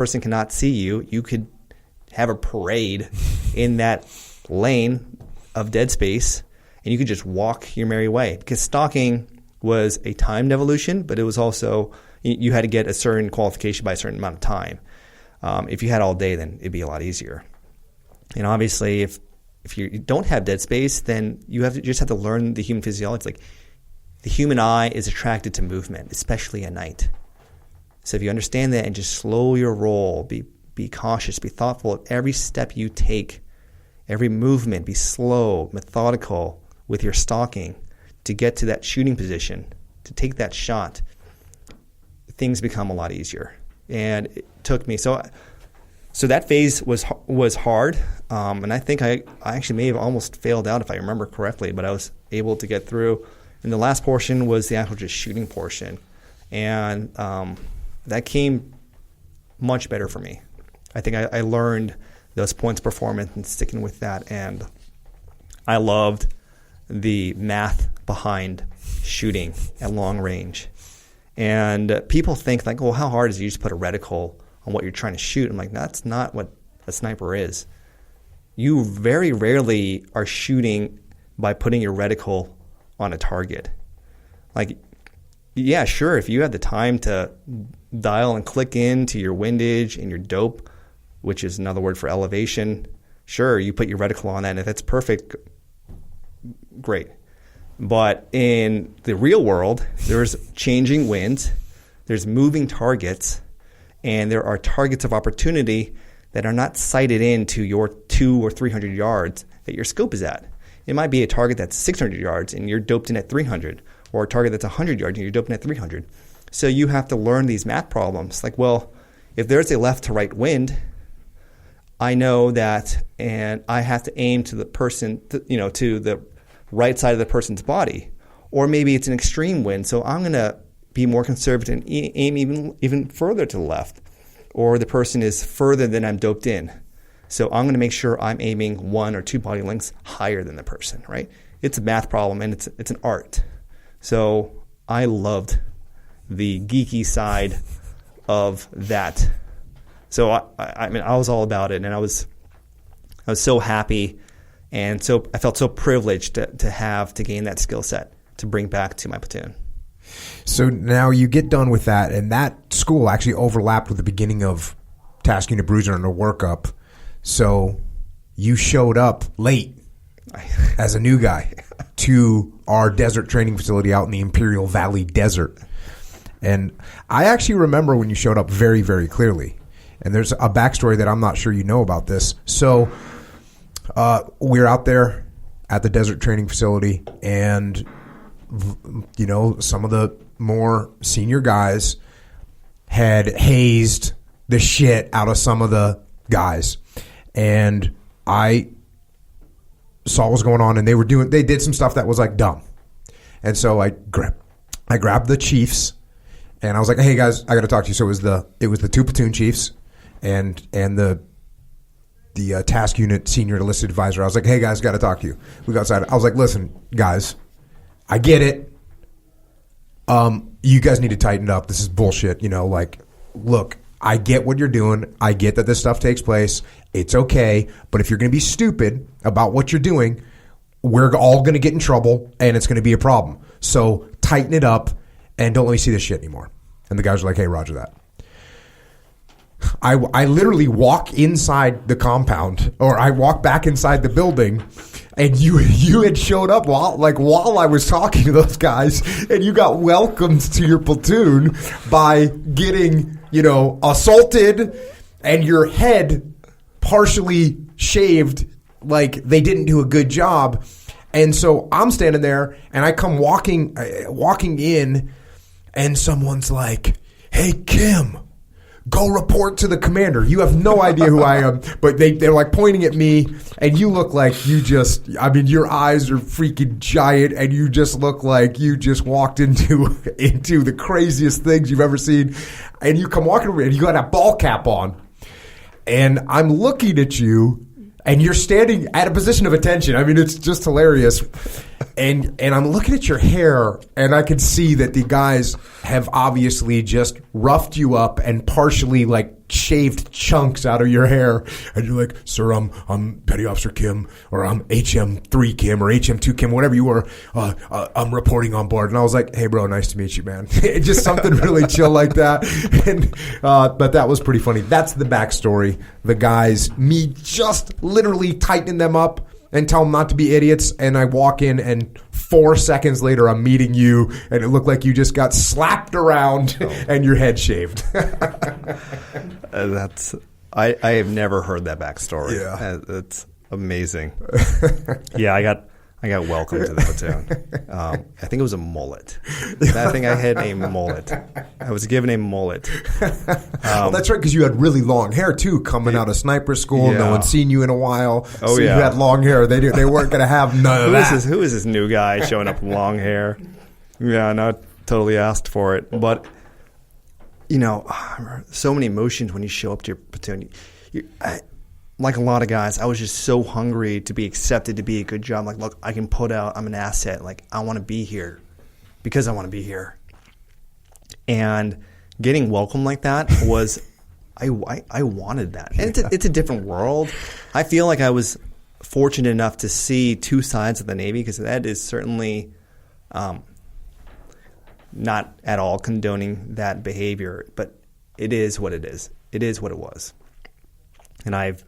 person cannot see you, you could have a parade in that lane of dead space, and you could just walk your merry way. Because stalking was a timed evolution, but it was also, you had to get a certain qualification by a certain amount of time. If you had all day, then it'd be a lot easier. And obviously, if you don't have dead space, then you just have to learn the human physiology. It's like the human eye is attracted to movement, especially at night. So if you understand that and just slow your roll, be cautious, be thoughtful at every step you take, every movement, be slow, methodical with your stalking to get to that shooting position, to take that shot, things become a lot easier. And it took me, so that phase was hard, and I think I actually may have almost failed out if I remember correctly, but I was able to get through. And the last portion was the actual just shooting portion, and that came much better for me. I think I learned those points of performance and sticking with that, and I loved the math behind shooting at long range. And people think like, well, how hard is it? You just put a reticle on what you're trying to shoot. I'm like, that's not what a sniper is. You very rarely are shooting by putting your reticle on a target. Like, yeah, sure, if you have the time to dial and click into your windage and your dope, which is another word for elevation, sure, you put your reticle on that, and if that's perfect, great. But in the real world, there's changing winds, there's moving targets, and there are targets of opportunity that are not sighted into your 200 or 300 yards that your scope is at. It might be a target that's 600 yards and you're doped in at 300, or a target that's 100 yards and you're doped in at 300. So you have to learn these math problems. Like, well, if there's a left to right wind, I know that, and I have to aim to the person, to the right side of the person's body. Or maybe it's an extreme wind, so I'm going to be more conservative and aim even further to the left. Or the person is further than I'm doped in, so I'm going to make sure I'm aiming 1 or 2 body lengths higher than the person, right? It's a math problem, and it's an art. So I loved the geeky side of that. So I mean, I was all about it, and I was so happy, and so I felt so privileged to gain that skill set to bring back to my platoon. So now you get done with that, and that school actually overlapped with the beginning of Task Unit Bruiser and the workup. So you showed up late as a new guy to our desert training facility out in the Imperial Valley Desert. And I actually remember when you showed up very, very clearly. And there's a backstory that I'm not sure you know about this. So we're out there at the desert training facility, and some of the more senior guys had hazed the shit out of some of the guys. And I saw what was going on, and they did some stuff that was like dumb. And so I grabbed the chiefs, and I was like, "Hey guys, I got to talk to you." So it was the 2 platoon chiefs and the task unit senior enlisted advisor. I was like, "Hey guys, got to talk to you." We got outside. I was like, "Listen, guys, I get it. You guys need to tighten up. This is bullshit. Look, I get what you're doing. I get that this stuff takes place. It's okay. But if you're going to be stupid about what you're doing, we're all going to get in trouble, and it's going to be a problem. So tighten it up, and don't let me see this shit anymore." And the guys were like, "Hey, roger that." I literally walk inside the compound, or I walk back inside the building, and you had showed up while I was talking to those guys, and you got welcomed to your platoon by getting, assaulted and your head partially shaved, like they didn't do a good job. And so I'm standing there, and I come walking in, and someone's like, "Hey, Kim, go report to the commander." You have no idea who I am, but they're like pointing at me, and you look like your eyes are freaking giant, and you just look like you just walked into the craziest things you've ever seen. And you come walking over, and you got a ball cap on, and I'm looking at you, and you're standing at a position of attention. I mean, it's just hilarious. And I'm looking at your hair, and I can see that the guys have obviously just roughed you up and partially shaved chunks out of your hair, and you're like, "Sir, I'm Petty Officer Kim, or I'm HM3 Kim, or HM2 Kim, whatever you were. I'm reporting on board." And I was like, "Hey, bro, nice to meet you, man." Just something really chill like that. And but that was pretty funny. That's the backstory. The guys, me just literally tightening them up and tell them not to be idiots, and I walk in, and 4 seconds later I'm meeting you, and it looked like you just got slapped around and your head shaved. I have never heard that backstory. Yeah. That's amazing. Yeah, I got welcomed to the platoon. I think it was a mullet. I think I had a mullet. I was given a mullet. Well, that's right, because you had really long hair too, coming out of sniper school. Yeah. No one's seen you in a while. Oh, so yeah. You had long hair. They weren't going to have none of that. Who is this new guy showing up with long hair? Yeah, no, I totally asked for it. But, so many emotions when you show up to your platoon. Like a lot of guys, I was just so hungry to be accepted, to be a good job. Like, look, I can put out, I'm an asset. Like, I want to be here because I want to be here. And getting welcomed like that was, I wanted that. And it's a different world. I feel like I was fortunate enough to see two sides of the Navy, because that is certainly not at all condoning that behavior. But it is what it is. It is what it was. And I've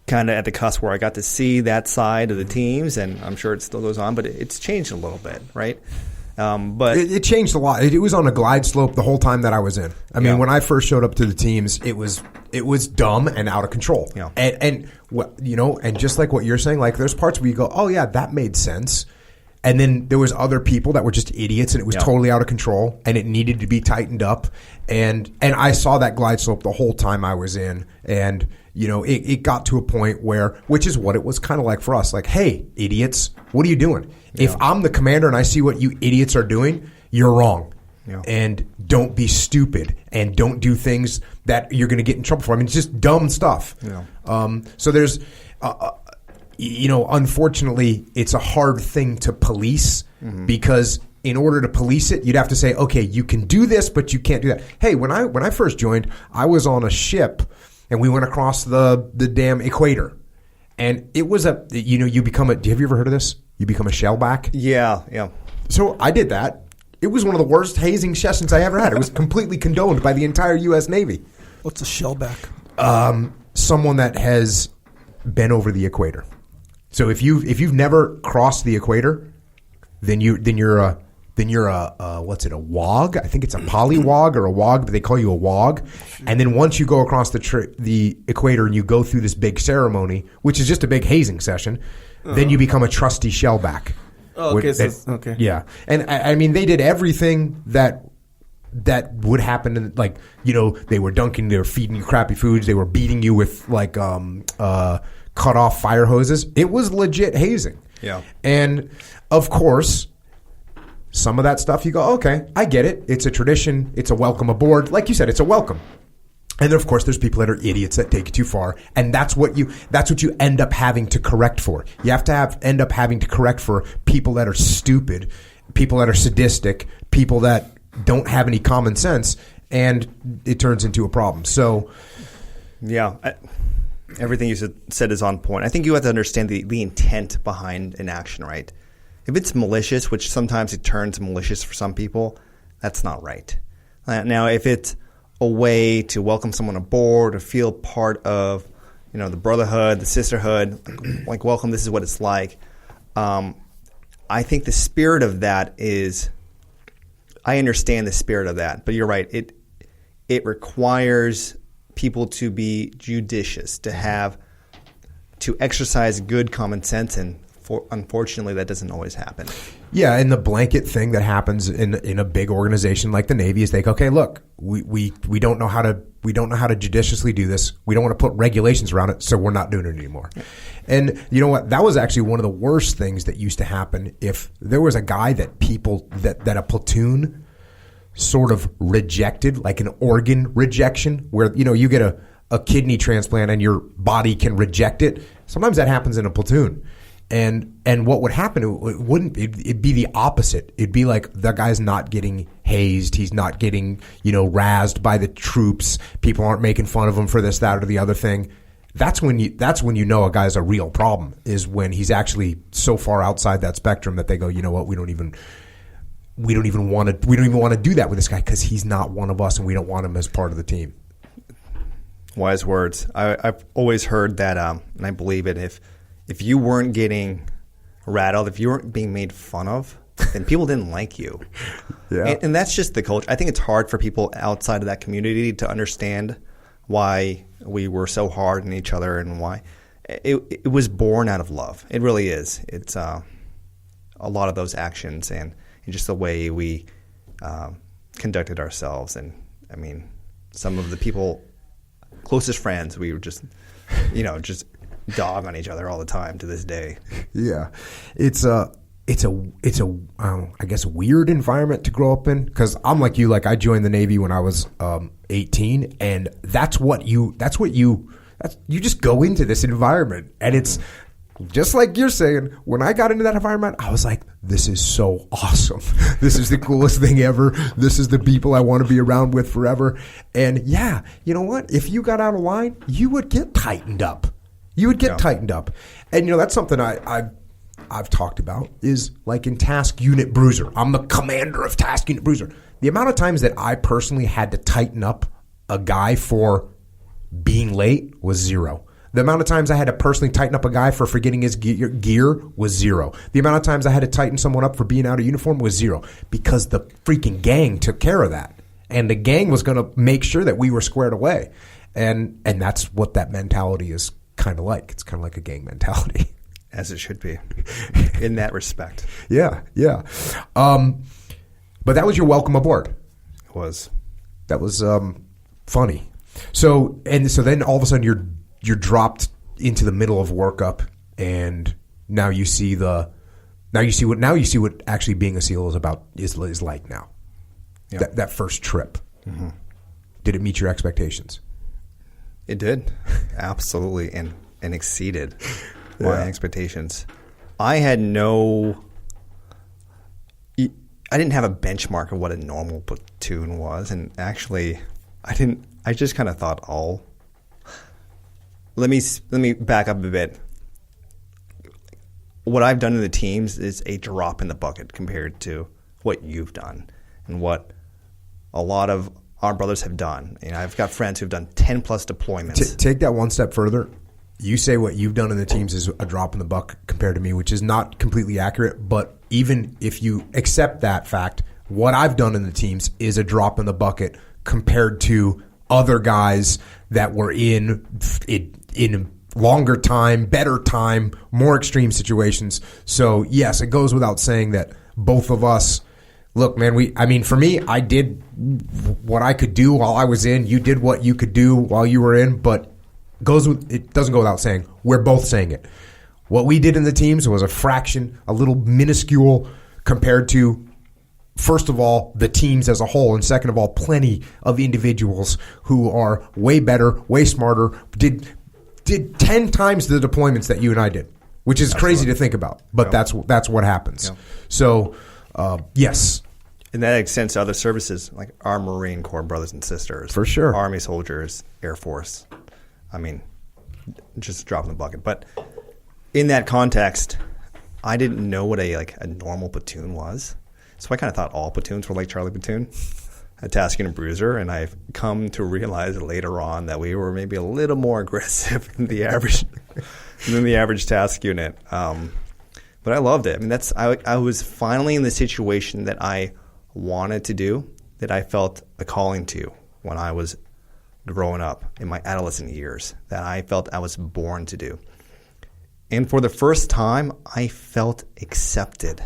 kind of at the cusp where I got to see that side of the teams, and I'm sure it still goes on, but it's changed a little bit, right? But it changed a lot. It was on a glide slope the whole time that I was in. I mean, when I first showed up to the teams, it was dumb and out of control. Yeah. And and just like what you're saying, like there's parts where you go, oh yeah, that made sense. And then there was other people that were just idiots, and it was totally out of control, and it needed to be tightened up. And I saw that glide slope the whole time I was in, and it got to a point where, which is what it was kind of like for us, like, hey, idiots, what are you doing? Yeah. If I'm the commander and I see what you idiots are doing, you're wrong. Yeah. And don't be stupid, and don't do things that you're going to get in trouble for. I mean, it's just dumb stuff. Yeah. So there's, unfortunately, it's a hard thing to police, because in order to police it, you'd have to say, okay, you can do this, but you can't do that. Hey, when I first joined, I was on a ship, and we went across the damn equator. And it was you become have you ever heard of this? You become a shellback? Yeah. So I did that. It was one of the worst hazing sessions I ever had. It was completely condoned by the entire U.S. Navy. What's a shellback? Someone that has been over the equator. So if you've never crossed the equator, then you're a a WOG? I think it's a polywog or a WOG, but they call you a WOG. And then once you go across the equator and you go through this big ceremony, which is just a big hazing session, then you become a trusty shellback. Oh, okay. Okay. Yeah. And I mean, they did everything that would happen. And they were dunking, they were feeding you crappy foods, they were beating you with cut off fire hoses. It was legit hazing. Yeah. And of course, some of that stuff you go, okay, I get it. It's a tradition. It's a welcome aboard. Like you said, it's a welcome. And then, of course, there's people that are idiots that take it too far, and that's what you end up having to correct for. You have to end up having to correct for people that are stupid, people that are sadistic, people that don't have any common sense, and it turns into a problem. So, yeah, everything you said is on point. I think you have to understand the intent behind an action, right? If it's malicious, which sometimes it turns malicious for some people, that's not right. Now, if it's a way to welcome someone aboard or feel part of, the brotherhood, the sisterhood, like welcome, this is what it's like. I think the spirit of that is, I understand the spirit of that, but you're right. It requires people to be judicious, to exercise good common sense, and unfortunately, that doesn't always happen. Yeah, and the blanket thing that happens in a big organization like the Navy is okay, look, we don't know how to judiciously do this. We don't want to put regulations around it, so we're not doing it anymore. Yeah. And you know what? That was actually one of the worst things that used to happen. If there was a guy that a platoon sort of rejected, like an organ rejection, where you get a kidney transplant and your body can reject it. Sometimes that happens in a platoon. And what would happen, it'd be the opposite. It'd be like the guy's not getting hazed. He's not getting, razzed by the troops. People aren't making fun of him for this, that, or the other thing. That's when you know a guy's a real problem, is when he's actually so far outside that spectrum that they go, you know what, we don't even want to do that with this guy because he's not one of us and we don't want him as part of the team. Wise words. I've always heard that, and I believe it, if you weren't getting rattled, if you weren't being made fun of, then people didn't like you. Yeah. And that's just the culture. I think it's hard for people outside of that community to understand why we were so hard on each other and why. It was born out of love. It really is. It's a lot of those actions and just the way we conducted ourselves. And, I mean, some of the people, closest friends, we were just, just dog on each other all the time to this day. Yeah. It's a I guess weird environment to grow up in, because I'm like you. Like, I joined the Navy when I was 18, and you just go into this environment, and it's just like you're saying. When I got into that environment, I was like, this is so awesome. This is the coolest thing ever. This is the people I want to be around with forever. And yeah, you know what? If you got out of line, you would get tightened up. Tightened up. And that's something I've talked about, is like in Task Unit Bruiser. I'm the commander of Task Unit Bruiser. The amount of times that I personally had to tighten up a guy for being late was zero. The amount of times I had to personally tighten up a guy for forgetting his gear was zero. The amount of times I had to tighten someone up for being out of uniform was zero, because the freaking gang took care of that. And the gang was going to make sure that we were squared away. And that's what that mentality is kind of like. It's kind of like a gang mentality. As it should be, in that respect. Yeah. But that was your welcome aboard. It was. That was funny. So then all of a sudden you're dropped into the middle of workup, and now you see what actually being a SEAL is like now. Yeah. That first trip. Mm-hmm. Did it meet your expectations? It did, absolutely, and exceeded my expectations. I didn't have a benchmark of what a normal platoon was, and actually, I just kind of thought, let me back up a bit. What I've done in the teams is a drop in the bucket compared to what you've done and what a lot of our brothers have done. I've got friends who've done 10 plus deployments. Take that one step further. You say what you've done in the teams is a drop in the bucket compared to me, which is not completely accurate. But even if you accept that fact, what I've done in the teams is a drop in the bucket compared to other guys that were in longer time, better time, more extreme situations. So yes, it goes without saying that both of us, look, man, for me, I did what I could do while I was in. You did what you could do while you were in, but it doesn't go without saying, we're both saying it. What we did in the teams was a fraction, a little minuscule compared to, first of all, the teams as a whole, and second of all, plenty of individuals who are way better, way smarter, did 10 times the deployments that you and I did, which is crazy to think about, but that's what happens. Yeah. So, yes. And that extends to other services like our Marine Corps brothers and sisters. For sure. Army soldiers, Air Force. I mean, just a drop in the bucket. But in that context, I didn't know what a normal platoon was. So I kind of thought all platoons were like Charlie Platoon, a Task Unit Bruiser. And I've come to realize later on that we were maybe a little more aggressive than the average task unit. But I loved it. I mean, I was finally in the situation that I wanted to do, that I felt a calling to when I was growing up in my adolescent years, that I felt I was born to do. And for the first time, I felt accepted.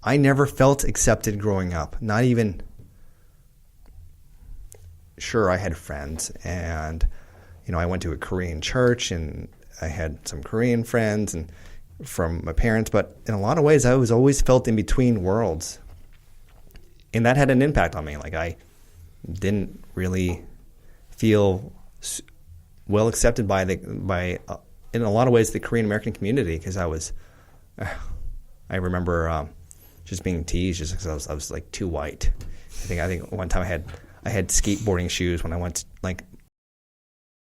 I never felt accepted growing up. Not even, sure, I had friends, and I went to a Korean church, and I had some Korean friends and from my parents, but in a lot of ways, I was always felt in between worlds. And that had an impact on me. Like, I didn't really feel well accepted by an in a lot of ways, the Korean American community, because I remember just being teased just because I was like too white. I think one time I had skateboarding shoes when I went like